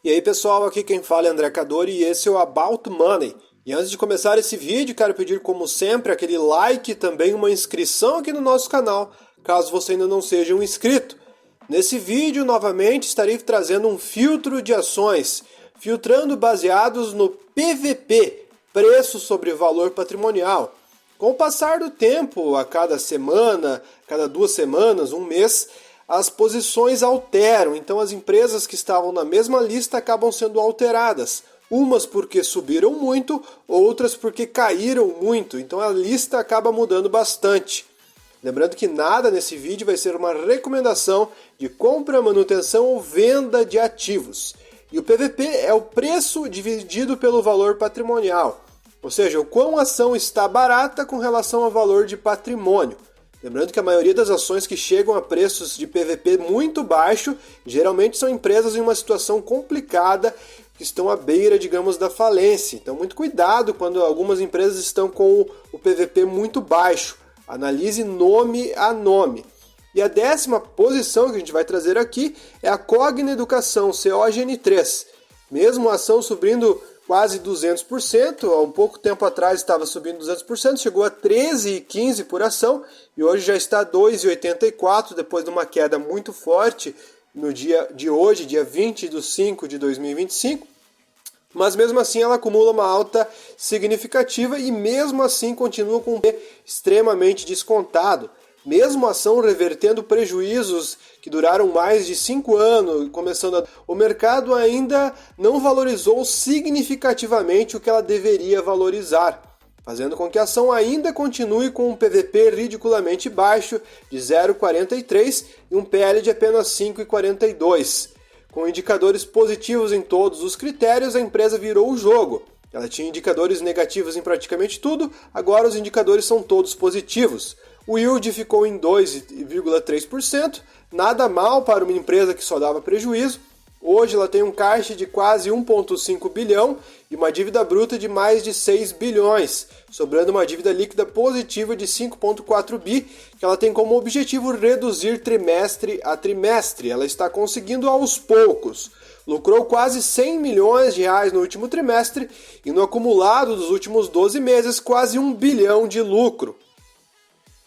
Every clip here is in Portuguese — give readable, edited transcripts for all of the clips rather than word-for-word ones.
E aí pessoal, aqui quem fala é André Cadori e esse é o About Money. E antes de começar esse vídeo, quero pedir como sempre aquele like e também uma inscrição aqui no nosso canal, caso você ainda não seja um inscrito. Nesse vídeo, novamente, estarei trazendo um filtro de ações, filtrando baseados no PVP, Preço sobre Valor Patrimonial. Com o passar do tempo, a cada semana, cada 2 semanas, um mês, as posições alteram, então as empresas que estavam na mesma lista acabam sendo alteradas. Umas porque subiram muito, outras porque caíram muito, então a lista acaba mudando bastante. Lembrando que nada nesse vídeo vai ser uma recomendação de compra, manutenção ou venda de ativos. E o PVP é o preço dividido pelo valor patrimonial, ou seja, o quão a ação está barata com relação ao valor de patrimônio. Lembrando que a maioria das ações que chegam a preços de PVP muito baixo, geralmente são empresas em uma situação complicada, que estão à beira, digamos, da falência. Então muito cuidado quando algumas empresas estão com o PVP muito baixo. Analise nome a nome. E a 10ª posição que a gente vai trazer aqui é a Cogna Educação, COGN3. Mesmo a ação subindo quase 200%, há um pouco tempo atrás estava subindo 200%, chegou a 13,15 por ação e hoje já está 2,84 depois de uma queda muito forte no dia de hoje, dia 20 de 5 de 2025. Mas mesmo assim ela acumula uma alta significativa e mesmo assim continua com um P extremamente descontado. Mesmo a ação revertendo prejuízos que duraram mais de 5 anos, o mercado ainda não valorizou significativamente o que ela deveria valorizar, fazendo com que a ação ainda continue com um PVP ridiculamente baixo de 0,43 e um PL de apenas 5,42. Com indicadores positivos em todos os critérios, a empresa virou o jogo. Ela tinha indicadores negativos em praticamente tudo, agora os indicadores são todos positivos. O yield ficou em 2,3%, nada mal para uma empresa que só dava prejuízo. Hoje ela tem um caixa de quase 1,5 bilhão e uma dívida bruta de mais de 6 bilhões, sobrando uma dívida líquida positiva de 5,4 bi, que ela tem como objetivo reduzir trimestre a trimestre. Ela está conseguindo aos poucos. Lucrou quase 100 milhões de reais no último trimestre e no acumulado dos últimos 12 meses quase 1 bilhão de lucro.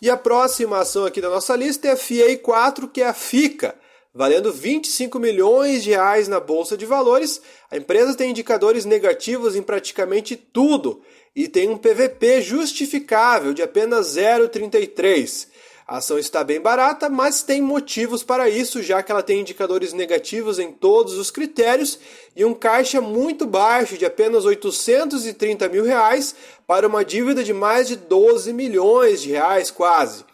E a próxima ação aqui da nossa lista é a FIEI4, que é a FICA, valendo 25 milhões de reais na Bolsa de Valores. A empresa tem indicadores negativos em praticamente tudo e tem um PVP justificável de apenas 0,33. A ação está bem barata, mas tem motivos para isso, já que ela tem indicadores negativos em todos os critérios e um caixa muito baixo de apenas 830 mil reais para uma dívida de mais de 12 milhões de reais quase.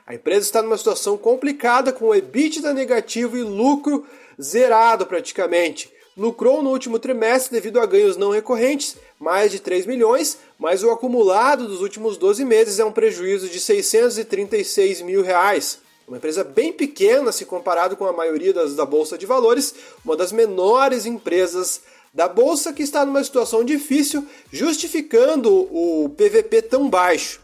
A empresa está numa situação complicada com o EBITDA negativo e lucro zerado praticamente. Lucrou no último trimestre devido a ganhos não recorrentes, mais de 3 milhões, mas o acumulado dos últimos 12 meses é um prejuízo de 636 mil reais. Uma empresa bem pequena se comparado com a maioria da Bolsa de Valores, uma das menores empresas da Bolsa que está numa situação difícil, justificando o PVP tão baixo.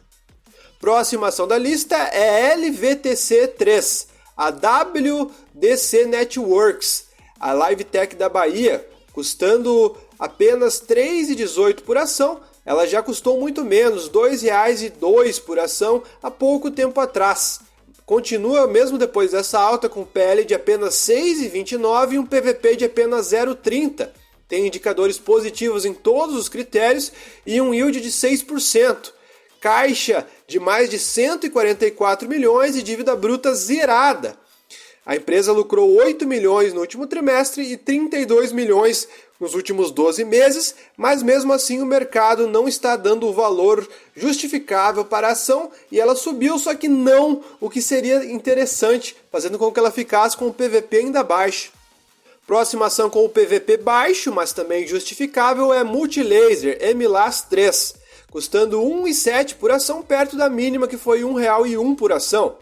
Próxima ação da lista é a LVTC3, a WDC Networks, a Live Tech da Bahia, custando apenas R$ 3,18 por ação. Ela já custou muito menos, R$ 2,02 por ação há pouco tempo atrás. Continua mesmo depois dessa alta com PL de apenas 6,29 e um PVP de apenas 0,30. Tem indicadores positivos em todos os critérios e um yield de 6%. Caixa de mais de 144 milhões e dívida bruta zerada. A empresa lucrou 8 milhões no último trimestre e 32 milhões nos últimos 12 meses, mas mesmo assim o mercado não está dando o valor justificável para a ação e ela subiu, só que não o que seria interessante, fazendo com que ela ficasse com o PVP ainda baixo. Próxima ação com o PVP baixo, mas também justificável, é Multilaser, MLAS3, custando R$ 1,07 por ação, perto da mínima que foi R$ 1,01 por ação.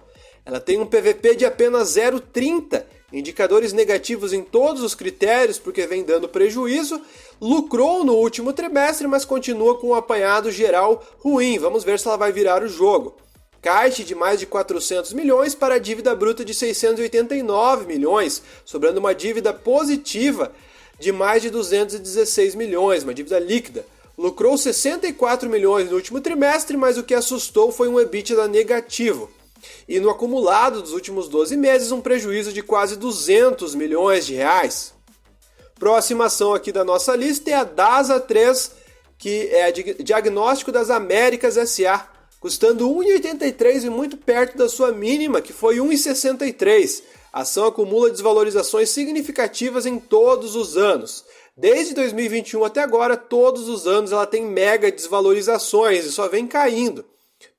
Ela tem um PVP de apenas 0,30, indicadores negativos em todos os critérios porque vem dando prejuízo, lucrou no último trimestre, mas continua com um apanhado geral ruim. Vamos ver se ela vai virar o jogo. Caixa de mais de 400 milhões para a dívida bruta de 689 milhões, sobrando uma dívida positiva de mais de 216 milhões, uma dívida líquida. Lucrou 64 milhões no último trimestre, mas o que assustou foi um EBITDA negativo. E no acumulado dos últimos 12 meses, um prejuízo de quase 200 milhões de reais. Próxima ação aqui da nossa lista é a DASA 3, que é Diagnóstico das Américas S.A., custando 1,83 e muito perto da sua mínima, que foi 1,63. A ação acumula desvalorizações significativas em todos os anos. Desde 2021 até agora, todos os anos ela tem mega desvalorizações e só vem caindo.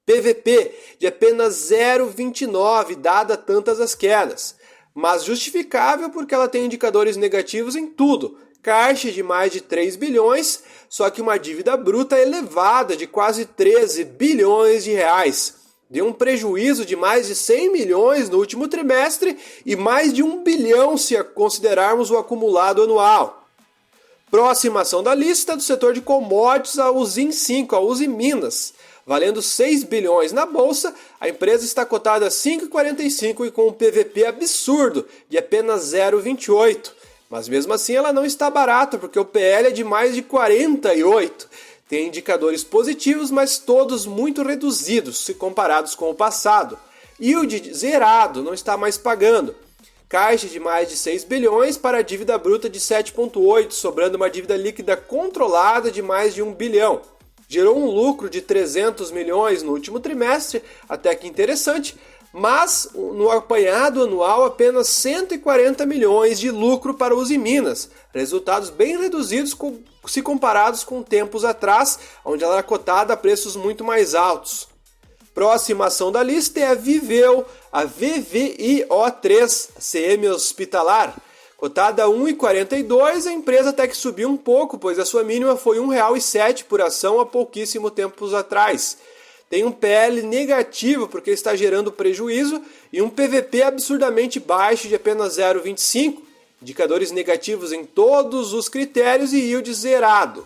PVP de apenas 0,29, dada tantas as quedas. Mas justificável porque ela tem indicadores negativos em tudo. Caixa de mais de 3 bilhões, só que uma dívida bruta elevada de quase 13 bilhões de reais. Deu um prejuízo de mais de 100 milhões no último trimestre e mais de 1 bilhão se considerarmos o acumulado anual. Próxima ação da lista do setor de commodities, a Usim 5, a Uzi Minas. Valendo 6 bilhões na bolsa, a empresa está cotada a 5,45 e com um PVP absurdo de apenas 0,28. Mas mesmo assim ela não está barata, porque o PL é de mais de 48. Tem indicadores positivos, mas todos muito reduzidos se comparados com o passado. Yield zerado, não está mais pagando. Caixa de mais de 6 bilhões para a dívida bruta de 7,8, sobrando uma dívida líquida controlada de mais de 1 bilhão. Gerou um lucro de 300 milhões no último trimestre, até que interessante, mas no apanhado anual apenas 140 milhões de lucro para Uzi Minas, resultados bem reduzidos se comparados com tempos atrás, onde ela era cotada a preços muito mais altos. Próxima ação da lista é a Viveo, a VVIO3, CM Hospitalar. Cotada a 1,42, a empresa até que subiu um pouco, pois a sua mínima foi R$ 1,07 por ação há pouquíssimo tempos atrás. Tem um PL negativo porque está gerando prejuízo e um PVP absurdamente baixo de apenas 0,25, indicadores negativos em todos os critérios e yield zerado.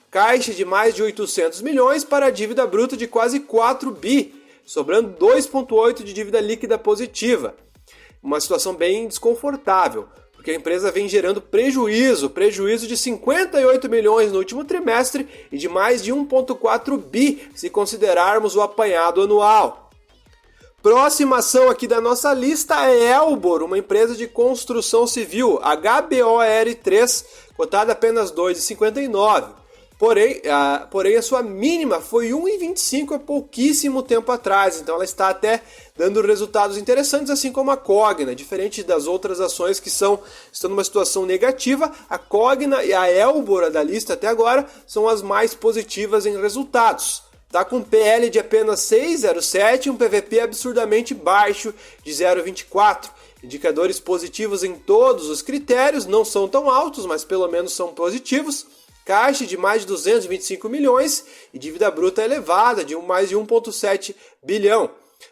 Caixa de mais de 800 milhões para a dívida bruta de quase 4 bi, sobrando 2,8 de dívida líquida positiva. Uma situação bem desconfortável, porque a empresa vem gerando prejuízo de 58 milhões no último trimestre e de mais de 1,4 bi se considerarmos o apanhado anual. Próxima ação aqui da nossa lista é Elbor, uma empresa de construção civil, HBOR3, cotada apenas 2,59. Porém, a sua mínima foi 1,25 há pouquíssimo tempo atrás, então ela está até dando resultados interessantes, assim como a Cogna. Diferente das outras ações que estão numa situação negativa, a Cogna e a Elbor da lista até agora são as mais positivas em resultados. Está com PL de apenas 6,07 e um PVP absurdamente baixo de 0,24. Indicadores positivos em todos os critérios, não são tão altos, mas pelo menos são positivos. Caixa de mais de 225 milhões e dívida bruta elevada de mais de 1,7 bilhão.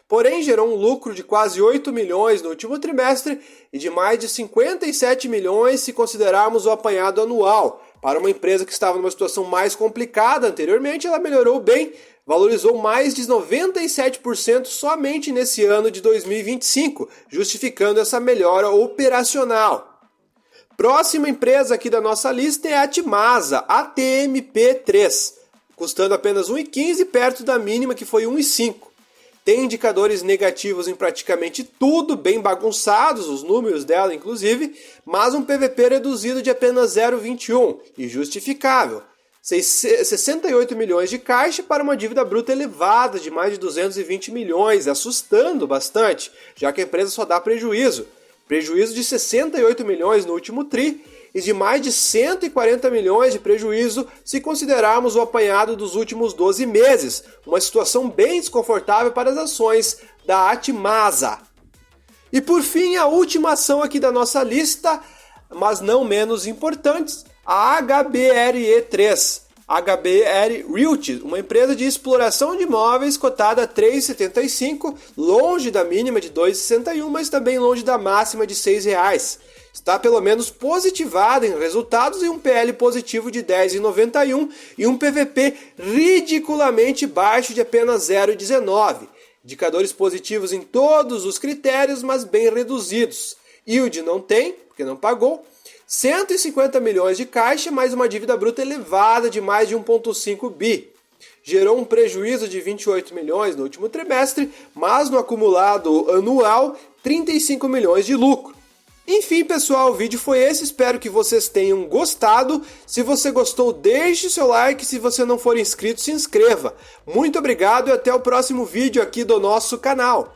Porém, gerou um lucro de quase 8 milhões no último trimestre e de mais de 57 milhões se considerarmos o apanhado anual. Para uma empresa que estava numa situação mais complicada anteriormente, ela melhorou bem, valorizou mais de 97% somente nesse ano de 2025, justificando essa melhora operacional. Próxima empresa aqui da nossa lista é a Timasa, ATMP3, custando apenas 1,15 perto da mínima que foi 1,5. Tem indicadores negativos em praticamente tudo, bem bagunçados, os números dela inclusive, mas um PVP reduzido de apenas 0,21 e justificável. 68 milhões de caixa para uma dívida bruta elevada de mais de 220 milhões, assustando bastante, já que a empresa só dá prejuízo. Prejuízo de 68 milhões no último TRI e de mais de 140 milhões de prejuízo se considerarmos o apanhado dos últimos 12 meses, uma situação bem desconfortável para as ações da Atimasa. E por fim, a última ação aqui da nossa lista, mas não menos importante, a HBRE3. HBR Realty, uma empresa de exploração de imóveis cotada a 3,75, longe da mínima de 2,61, mas também longe da máxima de R$ 6. Está pelo menos positivada em resultados e um PL positivo de 10,91 e um PVP ridiculamente baixo de apenas 0,19. Indicadores positivos em todos os critérios, mas bem reduzidos. Yield não tem, porque não pagou. 150 milhões de caixa, mais uma dívida bruta elevada de mais de 1,5 bi. Gerou um prejuízo de 28 milhões no último trimestre, mas no acumulado anual, 35 milhões de lucro. Enfim, pessoal, o vídeo foi esse, espero que vocês tenham gostado. Se você gostou, deixe seu like, se você não for inscrito, se inscreva. Muito obrigado e até o próximo vídeo aqui do nosso canal.